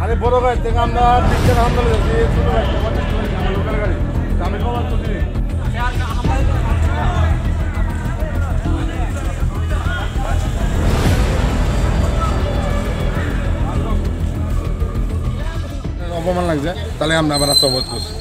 আরে বড় ভাই থেকে আমরা পিকচার আমরা ছোট ভাই লোকাল গাড়ি আমি কমাল করছি অপমান লাগছে তাহলে আমরা আবার রাস্তা অবরোধ করছি